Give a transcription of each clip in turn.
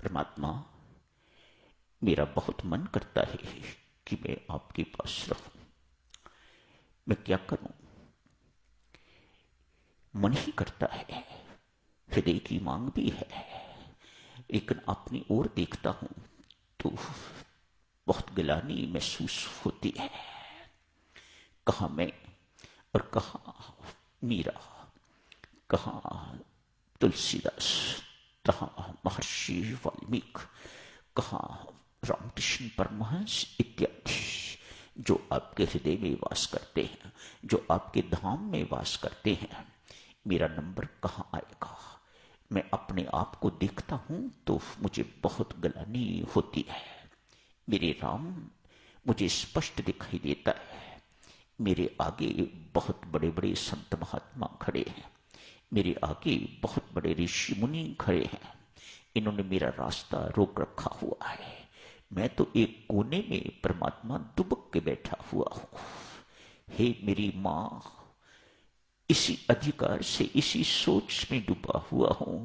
परमात्मा, मेरा बहुत मन करता है कि मैं आपके पास रहूं। मैं क्या करूं? मन ही करता है, हृदय की मांग भी है, लेकिन अपनी ओर देखता हूं तो बहुत गिलानी महसूस होती है। कहां मैं और कहां मीरा, कहां तुलसीदास, कहां महर्षि वाल्मीकि, कहां रामकृष्ण परमहंस इत्यादि, जो आपके हृदय में वास करते हैं, जो आपके धाम में वास करते हैं। मेरा नंबर कहां आएगा? मैं अपने आप को देखता हूं तो मुझे बहुत ग्लानि होती है। मेरे राम मुझे स्पष्ट दिखाई देता है। मेरे आगे बहुत बड़े बड़े संत महात्मा खड़े हैं, मेरे आगे बहुत बड़े ऋषि मुनि खड़े हैं। इन्होंने मेरा रास्ता रोक रखा हुआ है। मैं तो एक कोने में परमात्मा दुबक के बैठा हुआ हूं। हे मेरी मां, इसी अधिकार से, इसी सोच में डूबा हुआ हूं,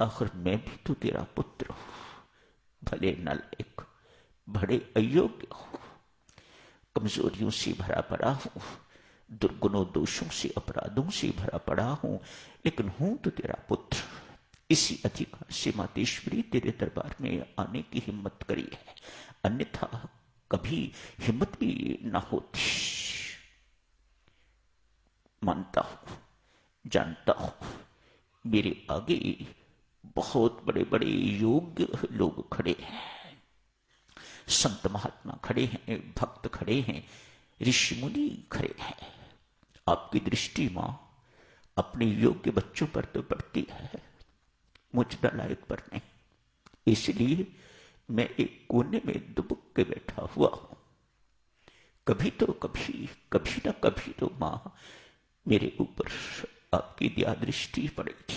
आखिर मैं भी तो तेरा पुत्र हूं। भले नालायक, बड़े अयोग्य हूं, कमजोरियों से भरा पड़ा हूं, दुर्गुणों दोषों से अपराधों से भरा पड़ा हूं, लेकिन हूं तो तेरा पुत्र। इसी अधिकार से मातेश्वरी तेरे दरबार में आने की हिम्मत करी है, अन्यथा कभी हिम्मत भी ना होती। मानता हूं, जानता हूं, मेरे आगे बहुत बड़े बड़े योग्य लोग खड़े हैं, संत महात्मा खड़े हैं, भक्त खड़े हैं, ऋषि मुनि खड़े हैं। आपकी दृष्टि मां अपने योग्य बच्चों पर तो पड़ती है, मुझ नालायक पर नहीं। इसलिए मैं एक कोने में दुबक के बैठा हुआ हूं। कभी तो कभी, कभी ना कभी तो मां मेरे ऊपर आपकी दया दृष्टि पड़ेगी।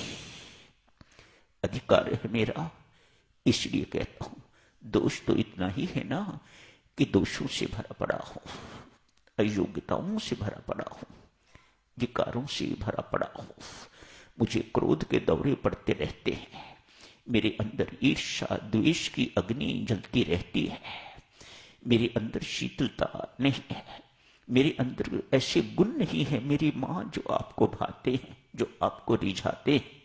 अधिकार है मेरा, इसलिए कहता हूं। दोष तो इतना ही है ना कि दोषों से भरा पड़ा हूं, अयोग्यताओं से भरा पड़ा हूं, विकारों से भरा पड़ा हूं। मुझे क्रोध के दौरे पड़ते रहते हैं, मेरे अंदर ईर्ष्या द्वेष की अग्नि जलती रहती है, मेरे अंदर शीतलता नहीं है, मेरे अंदर ऐसे गुण नहीं है मेरी मां जो आपको भाते हैं, जो आपको रिझाते हैं।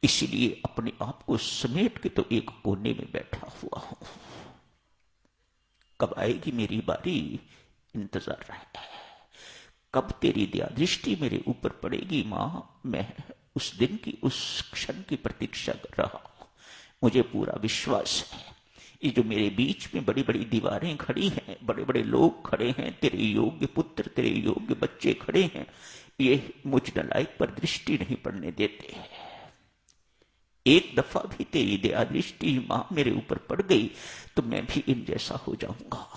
इसलिए अपने आप को समेट के तो एक कोने में बैठा हुआ हूं। कब आएगी मेरी बारी, इंतजार रहा है। कब तेरी दया दृष्टि मेरे ऊपर पड़ेगी मां, मैं उस दिन की, उस क्षण की प्रतीक्षा कर रहा हूं। मुझे पूरा विश्वास है, ये जो मेरे बीच में बड़ी बड़ी दीवारें खड़ी हैं, बड़े बड़े लोग खड़े हैं, तेरे योग्य पुत्र, तेरे योग्य बच्चे खड़े हैं, ये मुझ नालायक पर दृष्टि नहीं पड़ने देते हैं। एक दफा भी तेरी दया दृष्टि मां मेरे ऊपर पड़ गई तो मैं भी इन जैसा हो जाऊंगा।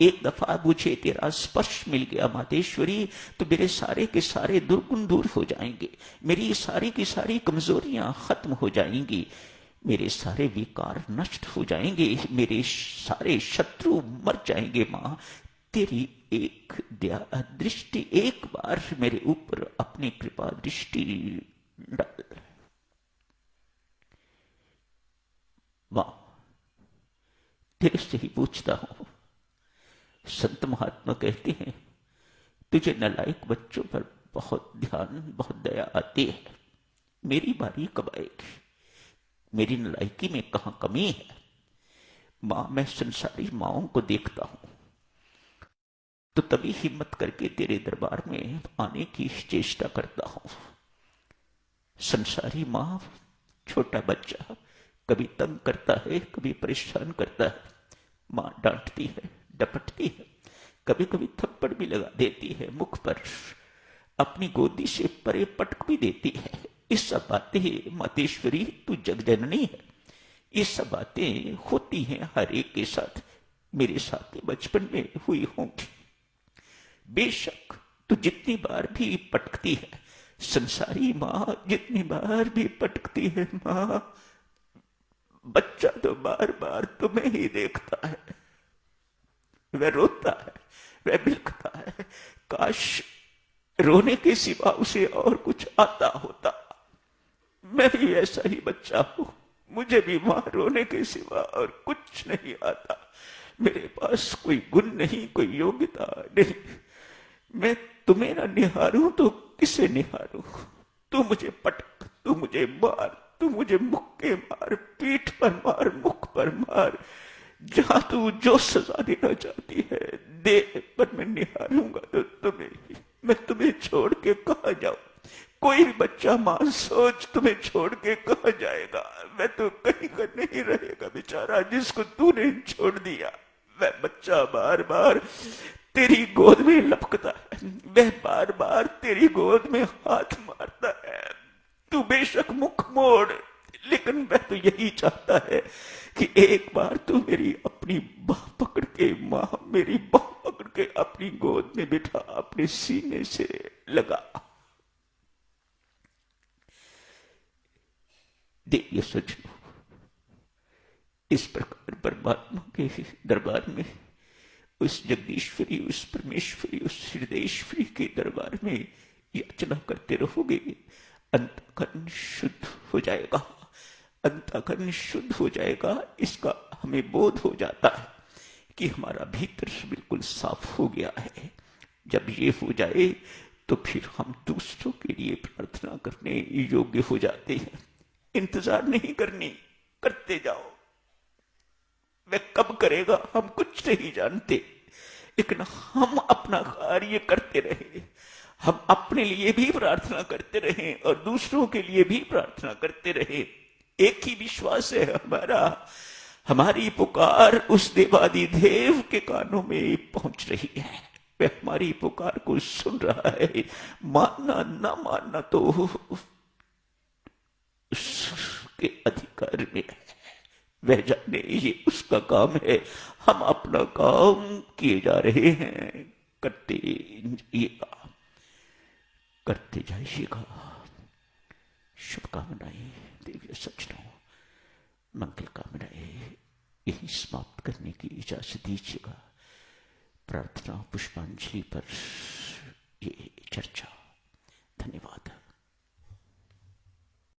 एक दफा मुझे तेरा स्पर्श मिल गया मातेश्वरी तो मेरे सारे के सारे दुर्गुण दूर हो जाएंगे, मेरी सारी की सारी कमजोरियां खत्म हो जाएंगी, मेरे सारे विकार नष्ट हो जाएंगे, मेरे सारे शत्रु मर जाएंगे। मां तेरी एक दया दृष्टि एक बार मेरे ऊपर अपनी कृपा दृष्टि डाल। मां तेरे से ही पूछता हूं। संत महात्मा कहते हैं तुझे नालायक बच्चों पर बहुत ध्यान, बहुत दया आती है। मेरी बारी कब आएगी? मेरी नालायकी में कहां कमी है? मां मैं संसारी माओं को देखता हूं तो तभी हिम्मत करके तेरे दरबार में आने की चेष्टा करता हूं। संसारी मां, छोटा बच्चा कभी तंग करता है, कभी परेशान करता है, मां डांटती है, डपटती है, कभी कभी थप्पड़ भी लगा देती है मुख पर, अपनी गोदी से परे पटक भी देती है। ये सब बातें मातेश्वरी तू जगजननी है, ये सब बातें होती हैं हर एक के साथ, मेरे साथ बचपन में हुई होंगी। बेशक तू जितनी बार भी पटकती है, संसारी मां जितनी बार भी पटकती है, मां बच्चा तो बार बार तुम्हें ही देखता है, वह रोता है, वह बिलखता है। काश रोने के सिवा उसे और कुछ आता होता। मैं भी ऐसा ही बच्चा हूं, मुझे भी मां रोने के सिवा और कुछ नहीं आता। मेरे पास कोई गुण नहीं, कोई योग्यता नहीं। मैं तुम्हें ना निहारूं तो किसे निहारूं? तू मुझे पटक, तू मुझे मार, तू मुझे मुक्के मार, पीठ पर मार, मुख पर मार, जहां तू जो सजा देना चाहती है दे, पर मैं निहारूंगा तो तुम्हें ही। मैं तुम्हें छोड़ के कहां जाऊं? कोई भी बच्चा मां सोच तुम्हें छोड़ के कहां जाएगा? मैं तो कहीं का नहीं रहेगा बेचारा जिसको तूने छोड़ दिया। वह बच्चा बार बार तेरी गोद में लपकता है, वह बार बार तेरी गोद में हाथ मारता है। तू बेशक मुख मोड़, लेकिन वह तो यही चाहता है कि एक बार तू मेरी अपनी बाह पकड़ के, मां मेरी बाह पकड़ के अपनी गोद में बिठा, अपने सीने से लगा। देखिए सज्जनों, इस प्रकार परमात्मा के दरबार में, उस जगदीश्वरी, उस परमेश्वरी, उस हृदयेश्वरी के दरबार में याचना करते रहोगे, अंतःकरण शुद्ध हो जाएगा। अंतःकरण शुद्ध हो जाएगा, इसका हमें बोध हो जाता है कि हमारा भीतर बिल्कुल साफ हो गया है। जब ये हो जाए तो फिर हम दूसरों के लिए प्रार्थना करने योग्य हो जाते हैं। इंतजार नहीं करनी, करते जाओ। वह कब करेगा हम कुछ नहीं जानते, लेकिन हम अपना कार्य करते रहे, हम अपने लिए भी प्रार्थना करते रहे और दूसरों के लिए भी प्रार्थना करते रहे। एक ही विश्वास है हमारा, हमारी पुकार उस देवादिदेव के कानों में पहुंच रही है, वह हमारी पुकार को सुन रहा है। मानना ना मानना तो उसके अधिकार में है, वह जाने, ये उसका काम है। हम अपना काम किए जा रहे हैं, करते जाइएगा, करते जाइएगा। शुभकामनाएं देवी सज्जनों, मंगल कामनाएं यही समाप्त करने की इजाजत दीजिएगा। प्रार्थना पुष्पांजलि पर ये चर्चा। धन्यवाद।